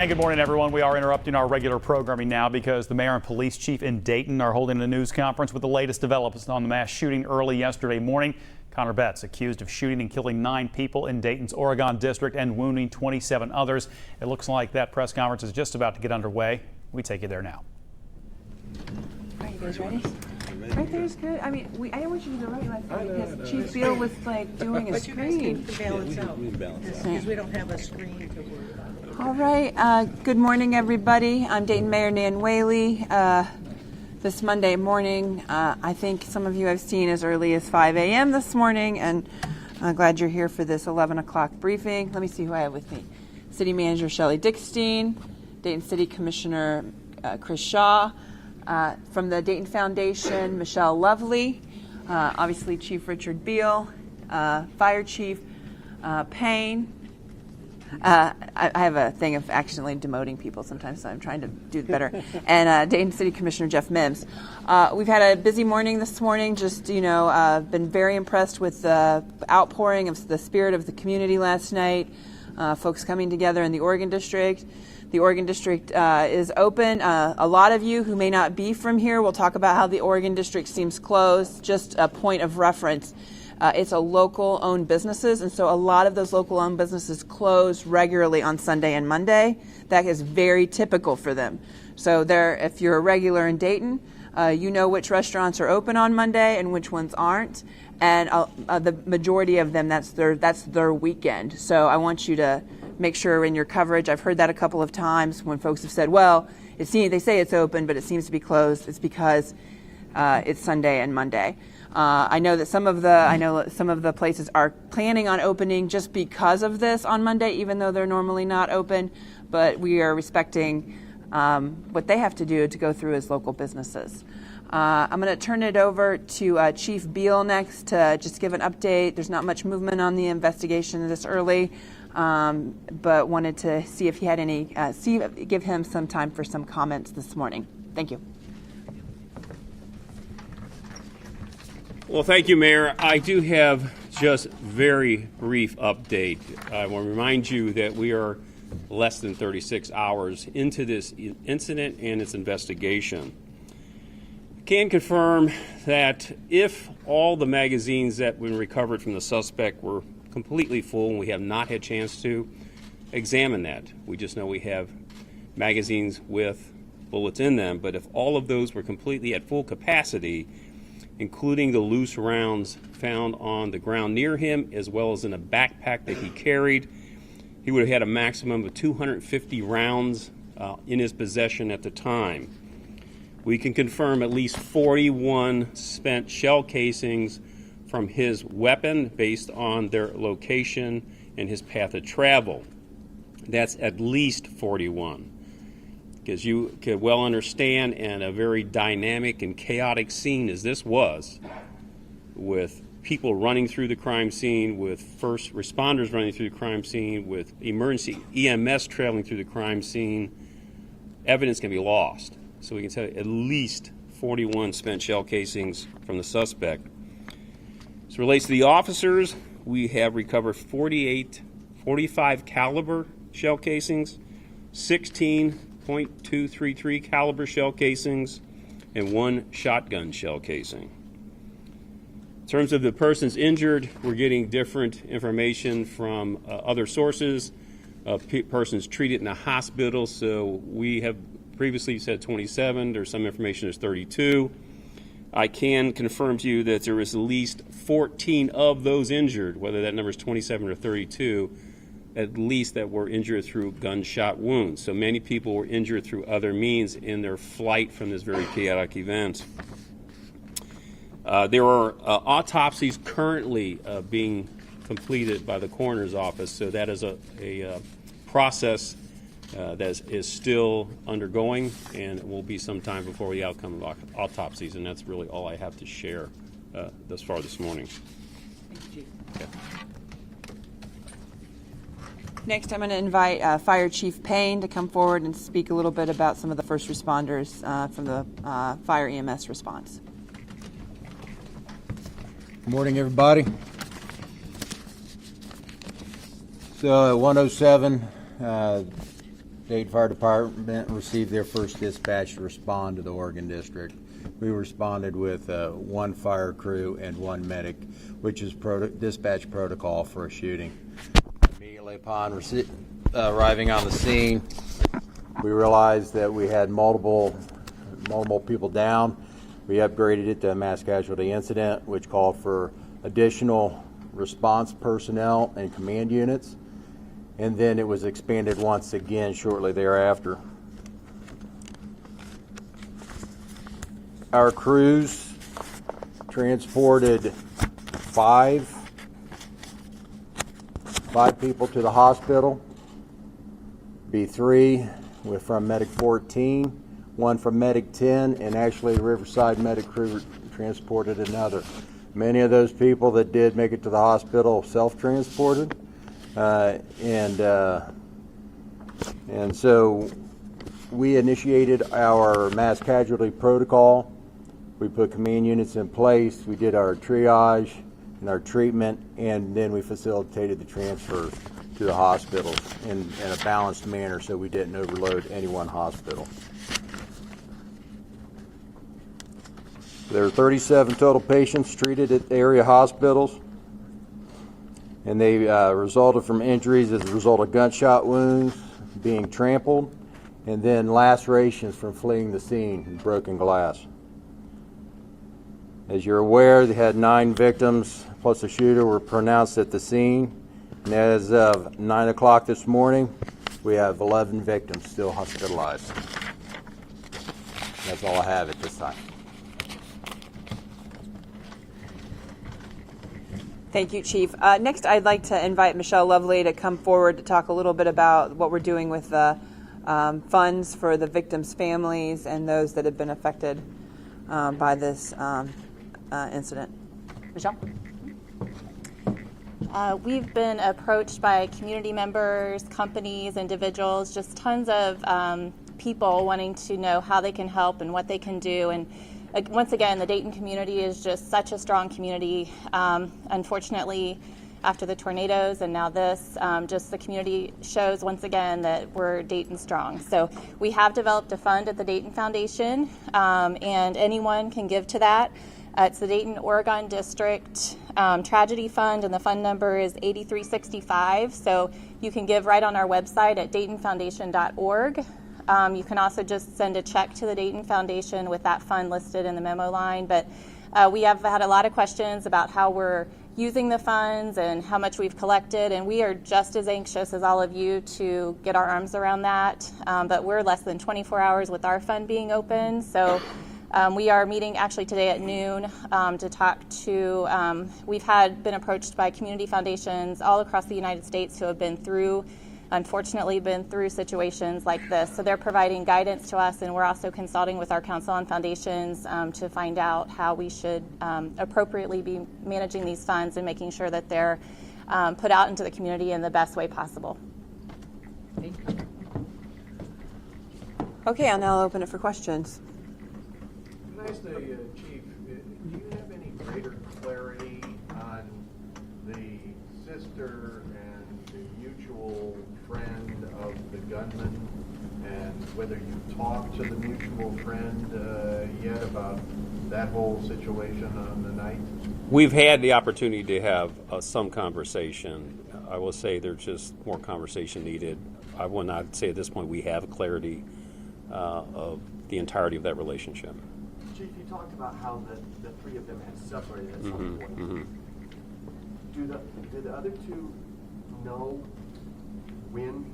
Hey, good morning, everyone. We are interrupting our regular programming now because the mayor and police chief in Dayton are holding a news conference with the latest developments on the mass shooting early yesterday morning. Connor Betts accused of shooting and killing 9 people in Dayton's Oregon district and wounding 27 others. It looks like that press conference is just about to get underway. We take you there now. Are you guys ready? Right there is good. I mean, I didn't want you to go right last night because Chief Biehl was like doing a screen. But you guys can balance out because we don't have a screen to worry about. All right. Good morning, everybody. I'm Dayton Mayor Nan Whaley. This Monday morning, I think some of you I've seen as early as 5 a.m. this morning, and I'm glad you're here for this 11 o'clock briefing. Let me see who I have with me. City Manager Shelley Dickstein, Dayton City Commissioner Chris Shaw, from the Dayton Foundation, Michelle Lovely, obviously Chief Richard Biehl, Fire Chief Payne. I have a thing of accidentally demoting people sometimes, so I'm trying to do better. And Dayton City Commissioner Jeff Mims. We've had a busy morning this morning. Just, been very impressed with the outpouring of the spirit of the community last night. Folks coming together in the Oregon District. The Oregon District is open. A lot of you who may not be from here will talk about how the Oregon District seems closed. Just a point of reference. It's a local-owned businesses, and so a lot of those local-owned businesses close regularly on Sunday and Monday. That is very typical for them. So if you're a regular in Dayton, you know which restaurants are open on Monday and which ones aren't. And the majority of them, that's their weekend. So I want you to make sure in your coverage. I've heard that a couple of times when folks have said, well, they say it's open, but it seems to be closed. It's because it's Sunday and Monday. I know some of the places are planning on opening just because of this on Monday, even though they're normally not open. But we are respecting what they have to do to go through as local businesses. I'm going to turn it over to Chief Biehl next to just give an update. There's not much movement on the investigation this early, but wanted to see if he had give him some time for some comments this morning. Thank you. Well, thank you, Mayor. I do have just very brief update. I want to remind you that we are less than 36 hours into this incident and its investigation. I can confirm that if all the magazines that were recovered from the suspect were completely full, and we have not had a chance to examine that. We just know we have magazines with bullets in them, but if all of those were completely at full capacity, including the loose rounds found on the ground near him, as well as in a backpack that he carried, he would have had a maximum of 250 rounds in his possession at the time. We can confirm at least 41 spent shell casings from his weapon based on their location and his path of travel. That's at least 41. Because you could well understand, in a very dynamic and chaotic scene as this was, with people running through the crime scene, with first responders running through the crime scene, with emergency EMS traveling through the crime scene, evidence can be lost. So we can tell you at least 41 spent shell casings from the suspect. As it relates to the officers, we have recovered 45 caliber shell casings, 16.233 caliber shell casings, and 1 shotgun shell casing. In terms of the persons injured, we're getting different information from other sources, persons treated in a hospital. So we have previously said 27. There's some information there's 32. I can confirm to you that there is at least 14 of those injured, whether that number is 27 or 32, at least that were injured through gunshot wounds. So many people were injured through other means in their flight from this very chaotic event. There are autopsies currently being completed by the coroner's office, so that is a process that is still undergoing, and it will be some time before the outcome of autopsies, and that's really all I have to share thus far this morning. Thank you, Chief. Okay. Next, I'm going to invite Fire Chief Payne to come forward and speak a little bit about some of the first responders from the fire EMS response. Good morning, everybody. So at 107, Dayton Fire Department received their first dispatch to respond to the Oregon District. We responded with one fire crew and one medic, which is dispatch protocol for a shooting. Immediately upon arriving on the scene, we realized that we had multiple people down. We upgraded it to a mass casualty incident, which called for additional response personnel and command units. And then it was expanded once again shortly thereafter. Our crews transported five people to the hospital. B3 were from Medic 14, one from Medic 10, and actually Riverside Medic crew transported another. Many of those people that did make it to the hospital self-transported. And so we initiated our mass casualty protocol. We put command units in place. We did our triage and our treatment, and then we facilitated the transfer to the hospitals in a balanced manner so we didn't overload any one hospital. There are 37 total patients treated at area hospitals, and they resulted from injuries as a result of gunshot wounds, being trampled, and then lacerations from fleeing the scene and broken glass. As you're aware, they had 9 victims plus a shooter were pronounced at the scene, and as of 9 o'clock this morning, we have 11 victims still hospitalized. That's all I have at this time. Thank you, Chief. Next, I'd like to invite Michelle Lovely to come forward to talk a little bit about what we're doing with the funds for the victims' families and those that have been affected by this incident. Michelle? We've been approached by community members, companies, individuals, just tons of people wanting to know how they can help and what they can do. And once again, the Dayton community is just such a strong community. Unfortunately, after the tornadoes and now this, just the community shows once again that we're Dayton strong. So we have developed a fund at the Dayton Foundation, and anyone can give to that. It's the Dayton Oregon District Tragedy Fund, and the fund number is 8365. So you can give right on our website at daytonfoundation.org. You can also just send a check to the Dayton Foundation with that fund listed in the memo line. But we have had a lot of questions about how we're using the funds and how much we've collected, and we are just as anxious as all of you to get our arms around that. But we're less than 24 hours with our fund being open. So we are meeting actually today at noon to talk to, we've been approached by community foundations all across the United States who have unfortunately been through situations like this. So they're providing guidance to us, and we're also consulting with our Council on Foundations to find out how we should appropriately be managing these funds and making sure that they're put out into the community in the best way possible. Okay, I'll now open it for questions. Can I ask the Chief, do you have any greater clarity on the sister and the mutual friend of the gunman, and whether you talked to the mutual friend yet about that whole situation on the night? We've had the opportunity to have some conversation. I will say there's just more conversation needed. I will not say at this point we have clarity of the entirety of that relationship. Chief, you talked about how the three of them had separated at some point. Mm-hmm. Do the other two know when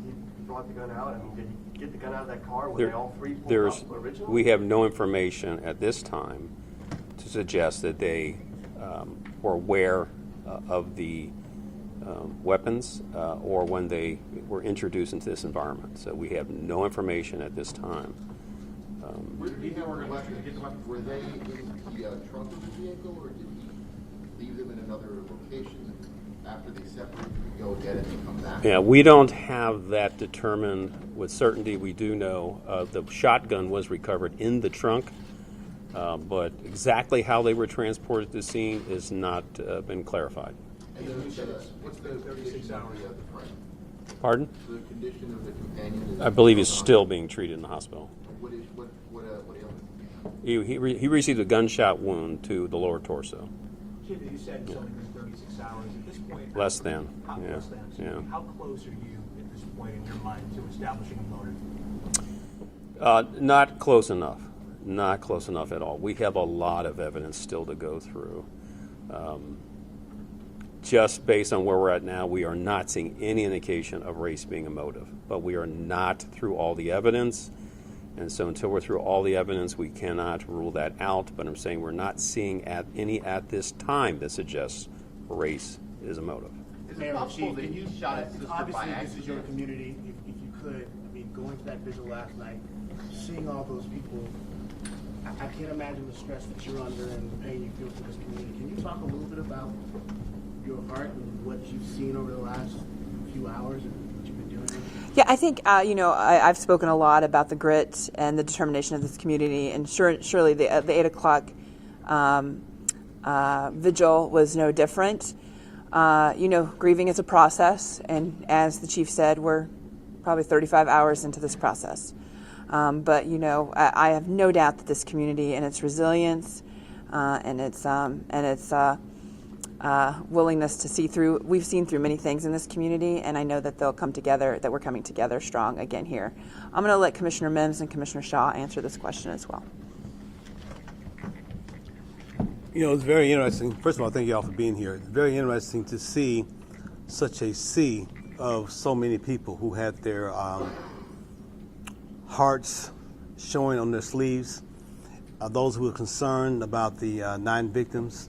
he brought the gun out? I mean, did he get the gun out of that car? Were they all three pulled up originally? We have no information at this time to suggest that they were aware of the weapons or when they were introduced into this environment. So we have no information at this time. Where did he have the weapons? Were they in the trunk of the vehicle, or did he leave them in another location after they separated to go get it and come back? Yeah, we don't have that determined with certainty. We do know the shotgun was recovered in the trunk, but exactly how they were transported to the scene is not been clarified. And then what's the 36 hours of the frame? Pardon? The condition of the companion is... I believe he's still being treated in the hospital. What ailment? He received a gunshot wound to the lower torso. Chief, you said it's only been 36 hours. At this point... Less than, yeah. Less than. So Yeah. How close are you at this point in your mind to establishing a motive? Not close enough. Not close enough at all. We have a lot of evidence still to go through. Just based on where we're at now, we are not seeing any indication of race being a motive. But we are not through all the evidence. And so until we're through all the evidence, we cannot rule that out. But I'm saying we're not seeing any at this time that suggests race is a motive. Is it possible that he shot his sister by Obviously, this is your accident? community. If you could, I mean, going to that vigil last night, seeing all those people, I can't imagine the stress that you're under and the pain you feel for this community. Can you talk a little bit about your heart and what you've seen over the last few hours and what you've been doing? Yeah, I think, I've spoken a lot about the grit and the determination of this community, and surely the 8 o'clock vigil was no different. Grieving is a process, and as the chief said, we're probably 35 hours into this process. But I have no doubt that this community and its resilience and its willingness to see through. We've seen through many things in this community, and I know that they'll come together. That we're coming together strong again here. I'm going to let Commissioner Mims and Commissioner Shaw answer this question as well. It's very interesting. First of all, thank you all for being here. It's very interesting to see such a sea of so many people who had their hearts showing on their sleeves. Those who were concerned about the 9 victims,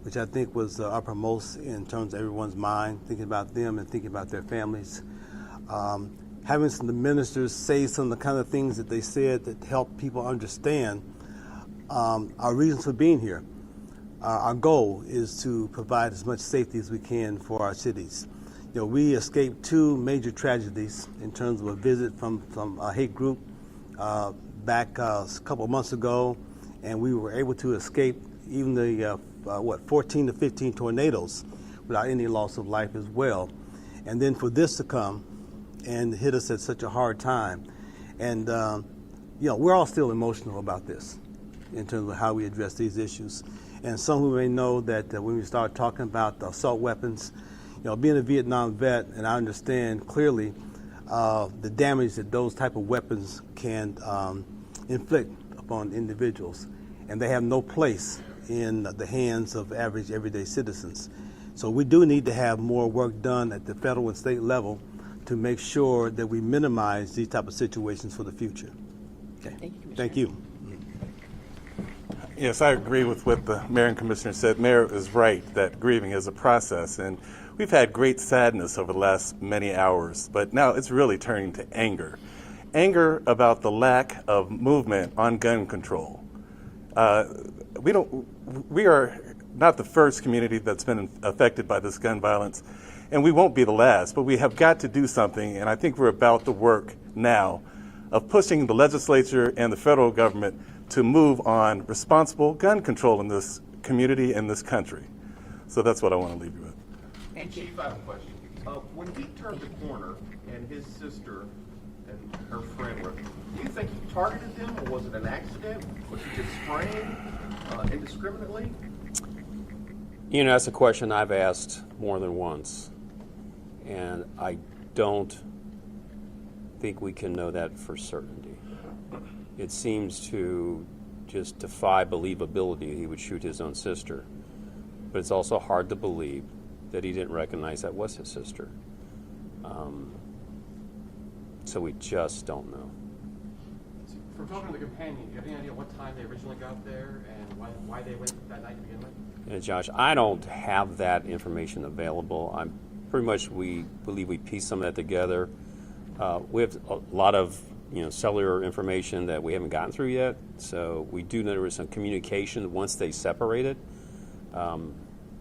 which I think was uppermost in terms of everyone's mind, thinking about them and thinking about their families. Having some of the ministers say some of the kind of things that they said that helped people understand our reasons for being here. Our goal is to provide as much safety as we can for our cities. We escaped 2 major tragedies in terms of a visit from a hate group back a couple of months ago, and we were able to escape even the 14 to 15 tornadoes without any loss of life as well. And then for this to come and hit us at such a hard time, and we're all still emotional about this in terms of how we address these issues. And some who may know that when we start talking about the assault weapons, being a Vietnam vet, and I understand clearly the damage that those type of weapons can inflict upon individuals, and they have no place in the hands of average everyday citizens. So we do need to have more work done at the federal and state level to make sure that we minimize these type of situations for the future. Okay. Thank you. Yes, I agree with what the mayor and commissioner said. Mayor is right that grieving is a process, and we've had great sadness over the last many hours, but now it's really turning to anger. Anger about the lack of movement on gun control. We are not the first community that's been affected by this gun violence, and we won't be the last, but we have got to do something, and I think we're about the work now of pushing the legislature and the federal government to move on responsible gun control in this community and this country. So that's what I want to leave you with. And Chief, I have a question. When he turned the corner and his sister and her friend were, do you think he targeted them, or was it an accident? Was he just spraying indiscriminately? That's a question I've asked more than once, and I don't think we can know that for certainty. It seems to just defy believability he would shoot his own sister. But it's also hard to believe that he didn't recognize that was his sister. So we just don't know. From talking to the companion, do you have any idea what time they originally got there and why they went that night to begin with? And Josh, I don't have that information available. We believe we pieced some of that together. We have a lot of cellular information that we haven't gotten through yet. So we do know there was some communication once they separated. But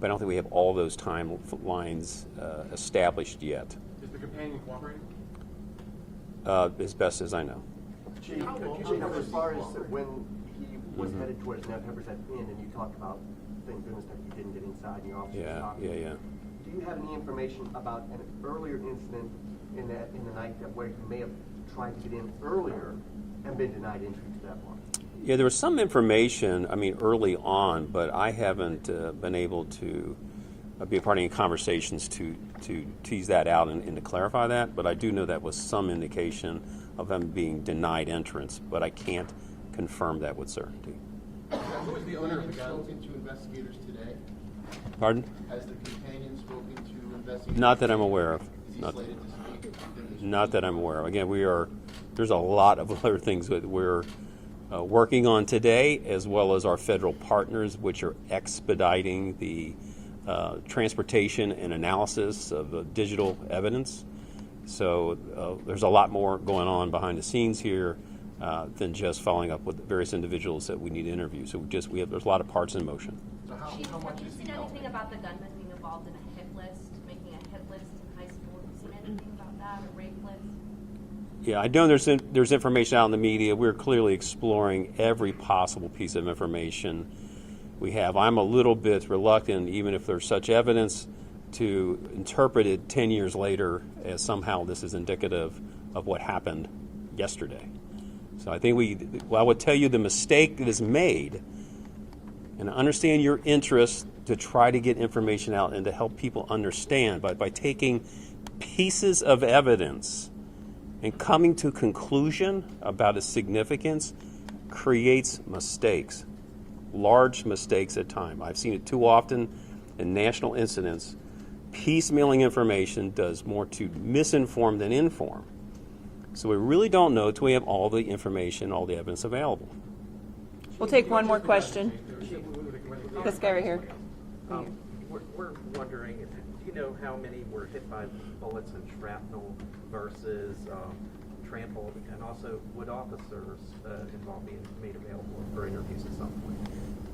I don't think we have all those timelines established yet. Is the companion cooperating? As best as I know. Chief, as far as when he was headed towards Neb Pepper's Inn, and you talked about, thank goodness that he didn't get inside and your officer was talking. Yeah. Do you have any information about an earlier incident in the night that where he may have tried to get in earlier and been denied entry to that bar? Yeah, there was some information, early on, but I haven't been able to be a part of any conversations to tease that out and to clarify that. But I do know that was some indication of him being denied entrance, but I can't confirm that with certainty. Who is the owner of the gun? Spoken to investigators today? Pardon? Has the companion spoken to investigators? Not that I'm aware of. Is he slated to speak? Not that I'm aware of. Again, there's a lot of other things that we're working on today, as well as our federal partners, which are expediting the transportation and analysis of digital evidence. So there's a lot more going on behind the scenes here than just following up with various individuals that we need to interview. So there's a lot of parts in motion. So how Chief, much have you is he seen helping? anything about the gunman being involved in a hit list, making a hit list in high school? Have you seen anything about that, a rape list? Yeah, I know there's information out in the media. We're clearly exploring every possible piece of information we have. I'm a little bit reluctant, even if there's such evidence, to interpret it 10 years later as somehow this is indicative of what happened yesterday. So I think I would tell you the mistake that is made, and I understand your interest to try to get information out and to help people understand, but by taking pieces of evidence and coming to a conclusion about its significance creates mistakes, large mistakes at times. I've seen it too often in national incidents. Piecemealing information does more to misinform than inform. So we really don't know until we have all the information, all the evidence available. We'll take one more question. This guy right here. We're wondering, do you know how many were hit by bullets and shrapnel versus trampled, and also would officers involved be made available for interviews at some point?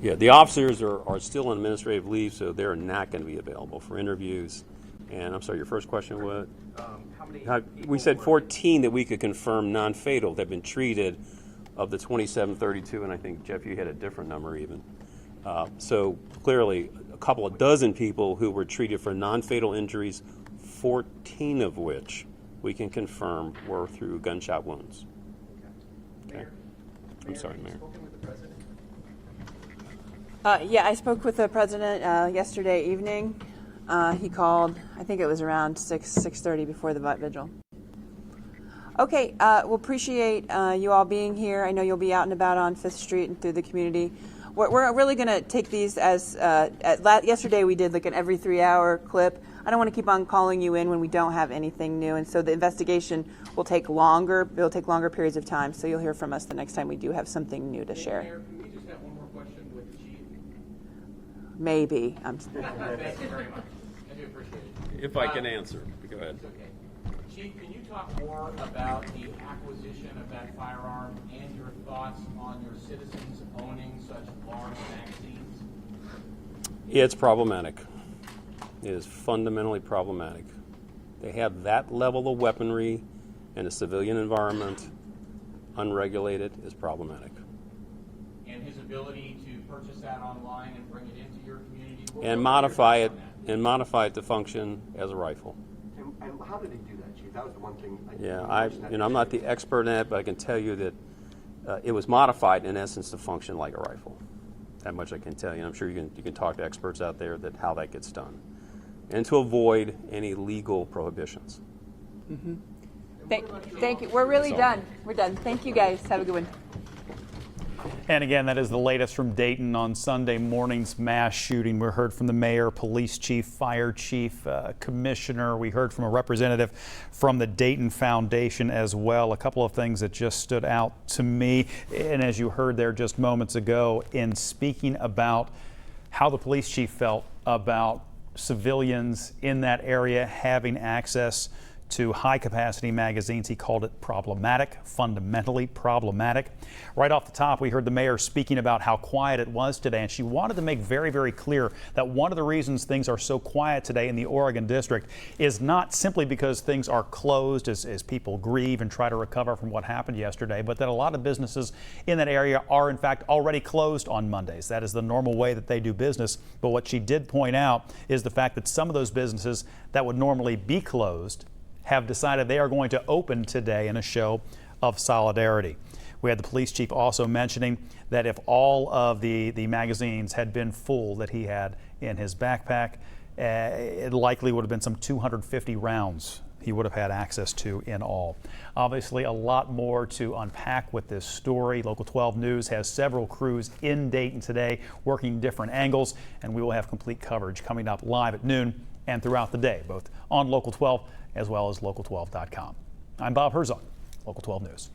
Yeah, the officers are still on administrative leave, so they're not going to be available for interviews. And I'm sorry, your first question was? How many We said 14 that we could confirm non-fatal that have been treated of the 2732, and I think, Jeff, you had a different number even. So clearly, a couple of dozen people who were treated for non-fatal injuries, 14 of which we can confirm were through gunshot wounds. Okay. I'm sorry, Mayor. Yeah, I spoke with the president yesterday evening. He called, I think it was around 6:30 before the vigil. Okay, we'll appreciate you all being here. I know you'll be out and about on 5th Street and through the community. We're really going to take these as, yesterday we did like an every 3-hour clip. I don't want to keep on calling you in when we don't have anything new, and so the investigation will take longer. It'll take longer periods of time, so you'll hear from us the next time we do have something new to share. Mayor, can we just have one more question with the chief? Maybe. Thank you very much. I do appreciate it. If I can answer, go ahead. It's okay. Chief, can you talk more about the acquisition of that firearm and your thoughts on your citizens owning such large magazines? It's problematic. It is fundamentally problematic. They have that level of weaponry in a civilian environment, unregulated, is problematic. And his ability to purchase that online and bring it into your community? And modify it to function as a rifle. And how did he do that, Chief? That was the one thing. I'm not the expert in that, but I can tell you that it was modified in essence to function like a rifle. That much I can tell you. I'm sure you can talk to experts out there that how that gets done, and to avoid any legal prohibitions. Mm-hmm. Thank you. We're really done. We're done. Thank you, guys. Have a good one. And again, that is the latest from Dayton on Sunday morning's mass shooting. We heard from the mayor, police chief, fire chief, commissioner. We heard from a representative from the Dayton Foundation as well. A couple of things that just stood out to me. And as you heard there just moments ago in speaking about how the police chief felt about civilians in that area having access to high-capacity magazines. He called it problematic, fundamentally problematic. Right off the top, we heard the mayor speaking about how quiet it was today, and she wanted to make very, very clear that one of the reasons things are so quiet today in the Oregon district is not simply because things are closed as people grieve and try to recover from what happened yesterday, but that a lot of businesses in that area are in fact already closed on Mondays. That is the normal way that they do business. But what she did point out is the fact that some of those businesses that would normally be closed have decided they are going to open today in a show of solidarity. We had the police chief also mentioning that if all of the magazines had been full that he had in his backpack, it likely would have been some 250 rounds he would have had access to in all. Obviously, a lot more to unpack with this story. Local 12 News has several crews in Dayton today working different angles, and we will have complete coverage coming up live at noon and throughout the day, both on Local 12 as well as local12.com. I'm Bob Herzog, Local 12 News.